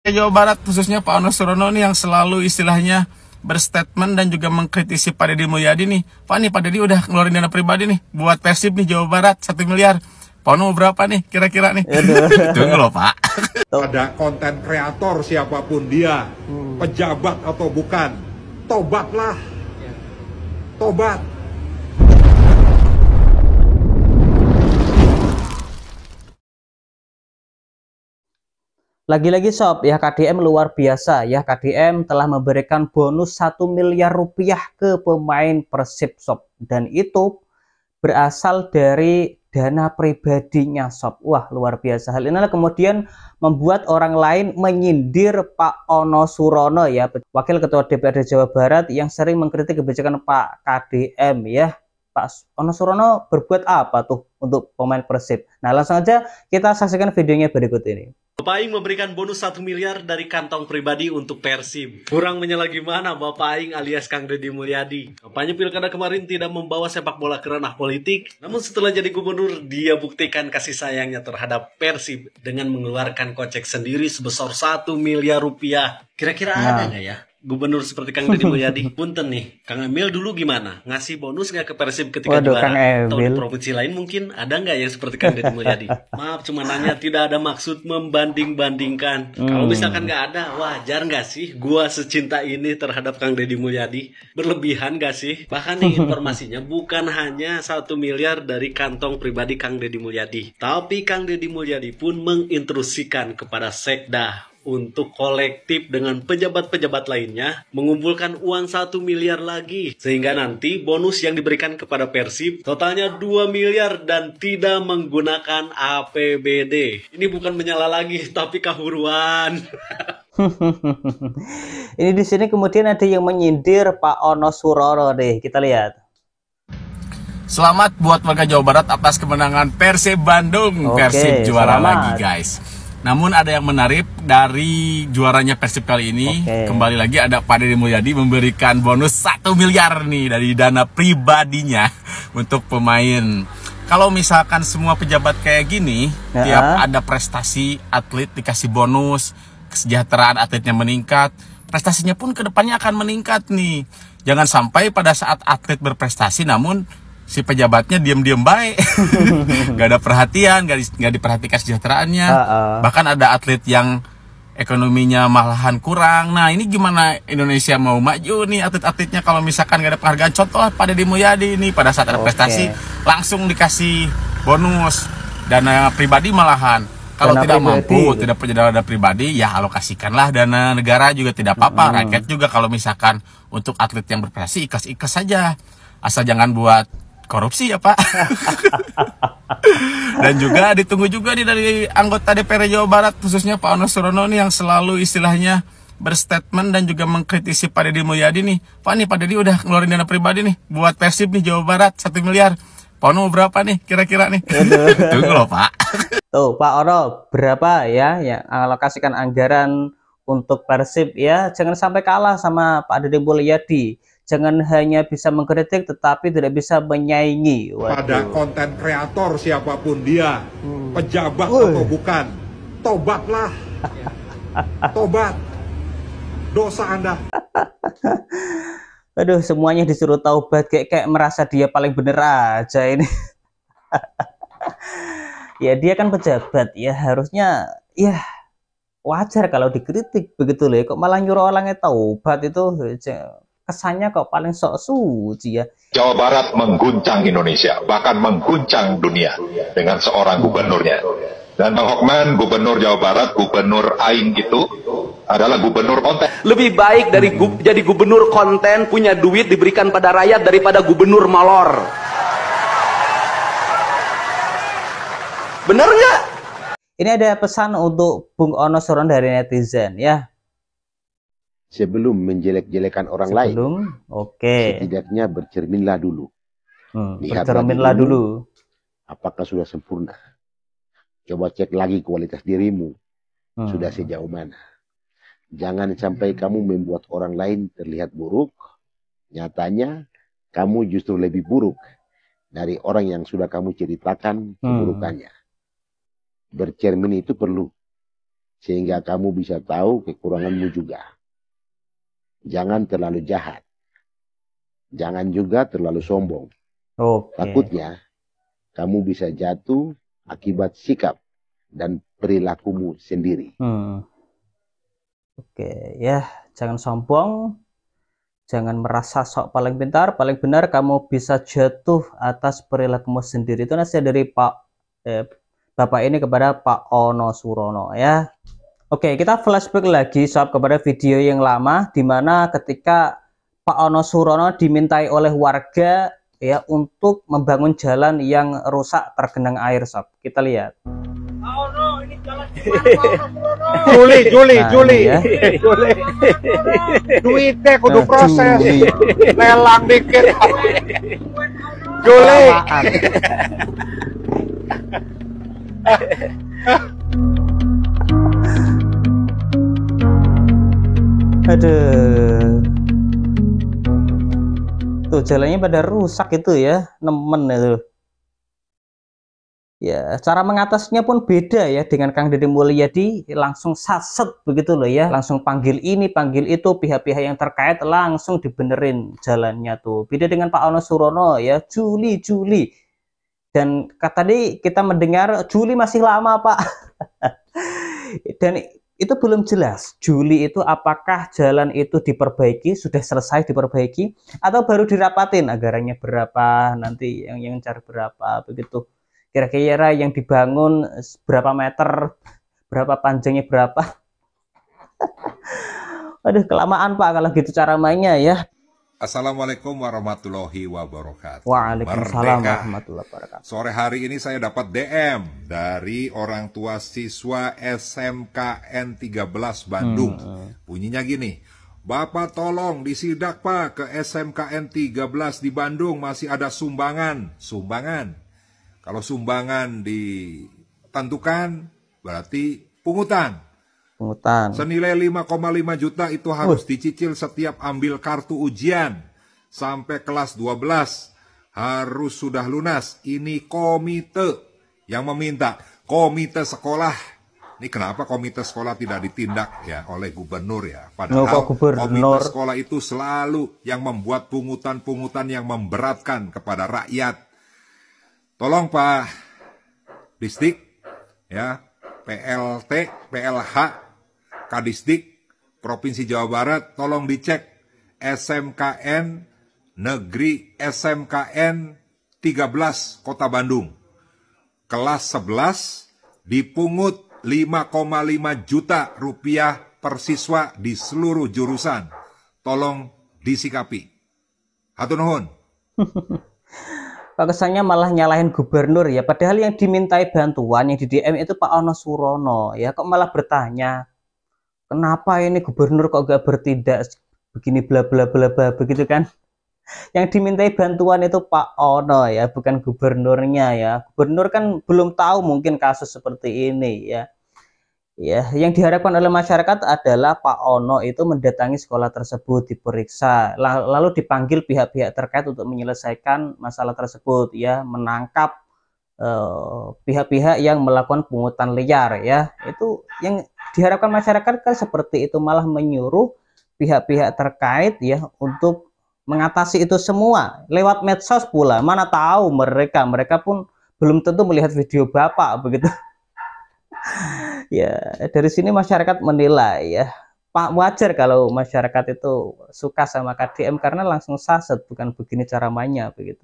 Jawa Barat khususnya Pak Ono Surono nih yang selalu istilahnya berstatement dan juga mengkritisi Pak Deddy Mulyadi nih. Pak Deddy udah ngeluarin dana pribadi nih buat Persib nih Jawa Barat 1 miliar. Pak Ono mau berapa nih kira-kira nih? Tunggu loh Pak. Ada konten kreator siapapun dia, pejabat atau bukan, tobatlah, tobat. Lagi-lagi sob ya, KDM luar biasa ya. KDM telah memberikan bonus 1 miliar rupiah ke pemain Persib sob, dan itu berasal dari dana pribadinya sob. Wah, luar biasa. Hal inilah kemudian membuat orang lain menyindir Pak Ono Surono ya, Wakil Ketua DPRD Jawa Barat yang sering mengkritik kebijakan Pak KDM ya. Pak Ono Surono berbuat apa tuh untuk pemain Persib? Nah, langsung aja kita saksikan videonya berikut ini. Bapak Aing memberikan bonus 1 miliar dari kantong pribadi untuk Persib. Kurang menyala gimana Bapak Aing alias Kang Deddy Mulyadi. Kampanye pilkada kemarin tidak membawa sepak bola ke ranah politik. Namun setelah jadi gubernur, dia buktikan kasih sayangnya terhadap Persib dengan mengeluarkan kocek sendiri sebesar 1 miliar rupiah. Kira-kira ada nggak ya gubernur seperti Kang Deddy Mulyadi? Punten nih, Kang Emil dulu gimana? Ngasih bonus nggak ke Persib ketika juara? Atau di provinsi lain mungkin ada nggak yang seperti Kang Deddy Mulyadi? Maaf, cuma nanya, tidak ada maksud membanding-bandingkan. Kalau misalkan nggak ada, wajar nggak sih gua secinta ini terhadap Kang Deddy Mulyadi? Berlebihan nggak sih? Bahkan nih informasinya bukan hanya 1 miliar dari kantong pribadi Kang Deddy Mulyadi, tapi Kang Deddy Mulyadi pun menginstruksikan kepada Sekda untuk kolektif dengan pejabat-pejabat lainnya mengumpulkan uang 1 miliar lagi, sehingga nanti bonus yang diberikan kepada Persib totalnya 2 miliar dan tidak menggunakan APBD. Ini bukan menyala lagi tapi kahuruan. Ini di sini kemudian ada yang menyindir Pak Ono Surono deh, kita lihat. Selamat buat warga Jawa Barat atas kemenangan Persib Bandung. Persib juara lagi guys. Namun ada yang menarik dari juaranya Persib kali ini. Kembali lagi ada Pak Deddy Mulyadi memberikan bonus 1 miliar nih dari dana pribadinya untuk pemain. Kalau misalkan semua pejabat kayak gini, tiap ada prestasi atlet dikasih bonus, kesejahteraan atletnya meningkat, prestasinya pun kedepannya akan meningkat nih. Jangan sampai pada saat atlet berprestasi namun si pejabatnya diem-diem baik, gak ada perhatian, gak diperhatikan kesejahteraannya. Bahkan ada atlet yang ekonominya malahan kurang. Nah ini gimana Indonesia mau maju nih atlet-atletnya kalau misalkan gak ada penghargaan? Contoh Pak Deddy Mulyadi ini pada saat ada prestasi langsung dikasih bonus dana pribadi malahan. Kalau tidak mampu, tidak punya dana pribadi, ya alokasikanlah dana negara juga tidak apa-apa. Rakyat juga kalau misalkan untuk atlet yang berprestasi ikhlas-ikhlas saja, asal jangan buat korupsi ya Pak. Dan juga ditunggu juga nih dari anggota DPR Jawa Barat khususnya Pak Ono Surono nih yang selalu istilahnya berstatement dan juga mengkritisi Pak Deddy Mulyadi nih. Pak Deddy udah ngeluarin dana pribadi nih buat Persib nih Jawa Barat 1 miliar. Pak Ono berapa nih kira-kira nih? Tunggu loh Pak. Tuh Pak Ono berapa ya yang alokasikan anggaran untuk Persib ya. Jangan sampai kalah sama Pak Deddy Mulyadi. Jangan hanya bisa mengkritik tetapi tidak bisa menyaingi. Pada konten kreator siapapun dia, pejabat atau bukan, tobatlah, tobat, dosa Anda. Aduh, semuanya disuruh taubat, kayak merasa dia paling bener aja ini. Ya dia kan pejabat ya, harusnya ya wajar kalau dikritik begitu loh. Kok malah nyuruh orangnya taubat, itu kesannya kok paling sok suci ya. Jawa Barat mengguncang Indonesia, bahkan mengguncang dunia dengan seorang gubernurnya. Dan Bang Hokman, gubernur Jawa Barat, gubernur Aing itu adalah gubernur konten. Lebih baik dari jadi gubernur konten, punya duit diberikan pada rakyat daripada gubernur malor. Bener nggak? Ini ada pesan untuk Bung Ono Surono dari netizen ya. Sebelum menjelek-jelekan orang lain, setidaknya bercerminlah dulu. Bercerminlah dulu. Apakah sudah sempurna? Coba cek lagi kualitas dirimu. Sudah sejauh mana? Jangan sampai kamu membuat orang lain terlihat buruk. Nyatanya, kamu justru lebih buruk dari orang yang sudah kamu ceritakan keburukannya. Bercermin itu perlu. sehingga kamu bisa tahu kekuranganmu juga. Jangan terlalu jahat. Jangan juga terlalu sombong. Takutnya kamu bisa jatuh akibat sikap dan perilakumu sendiri. Ya, jangan sombong, jangan merasa sok paling pintar, paling benar. Kamu bisa jatuh atas perilakumu sendiri. Itu nasihat dari Bapak ini kepada Pak Ono Surono ya. Oke, kita flashback lagi sob kepada video yang lama, di mana ketika Pak Ono Surono dimintai oleh warga ya untuk membangun jalan yang rusak tergenang air sob. Kita lihat. Ini jalan Juli. Ya. Duitnya kudu proses. Lelang dikit. Juli. Aduh. Tuh jalannya pada rusak itu ya, nemen itu. Ya, cara mengatasinya pun beda ya dengan Kang Deddy Mulyadi, langsung saset begitu loh ya, langsung panggil ini, panggil itu, pihak-pihak yang terkait langsung dibenerin jalannya tuh. Beda dengan Pak Ono Surono ya, Juli. Dan tadi kita mendengar Juli masih lama Pak. Dan itu belum jelas Juli itu apakah jalan itu diperbaiki, sudah selesai diperbaiki, atau baru dirapatin anggarannya berapa, nanti yang cari berapa begitu. Kira-kira yang dibangun berapa meter, berapa panjangnya berapa. Aduh, kelamaan Pak kalau gitu cara mainnya ya. Assalamualaikum warahmatullahi wabarakatuh. Waalaikumsalam warahmatullahi wabarakatuh. Sore hari ini saya dapat DM dari orang tua siswa SMKN 13 Bandung. Bunyinya gini, Bapak tolong disidak Pak ke SMKN 13 di Bandung, masih ada sumbangan. Kalau sumbangan ditentukan berarti pungutan. Senilai 5,5 juta itu harus dicicil setiap ambil kartu ujian. Sampai kelas 12 harus sudah lunas. Ini komite yang meminta. Komite sekolah. Ini kenapa komite sekolah tidak ditindak ya oleh gubernur ya. Padahal komite sekolah itu selalu yang membuat pungutan-pungutan yang memberatkan kepada rakyat. Tolong Pak Disdik ya, PLT, PLH, Kadisdik Provinsi Jawa Barat, tolong dicek SMKN Negeri SMKN 13 Kota Bandung. Kelas 11 dipungut 5,5 juta rupiah per siswa di seluruh jurusan. Tolong disikapi. Hatur nuhun. Kesannya malah nyalahin gubernur ya, padahal yang dimintai bantuan yang di DM itu Pak Ono Surono ya, kok malah bertanya kenapa ini gubernur kok gak bertindak begini bla bla bla bla begitu kan. Yang dimintai bantuan itu Pak Ono ya, bukan gubernurnya ya. Gubernur kan belum tahu mungkin kasus seperti ini ya. Ya, yang diharapkan oleh masyarakat adalah Pak Ono itu mendatangi sekolah tersebut, diperiksa, lalu dipanggil pihak-pihak terkait untuk menyelesaikan masalah tersebut ya, menangkap pihak-pihak yang melakukan pungutan liar ya. Itu yang diharapkan masyarakat kan seperti itu, malah menyuruh pihak-pihak terkait ya untuk mengatasi itu semua lewat medsos pula. Mana tahu mereka pun belum tentu melihat video Bapak begitu. Ya, dari sini masyarakat menilai ya, Pak, wajar kalau masyarakat itu suka sama KDM karena langsung saset, bukan begini cara mainnya begitu.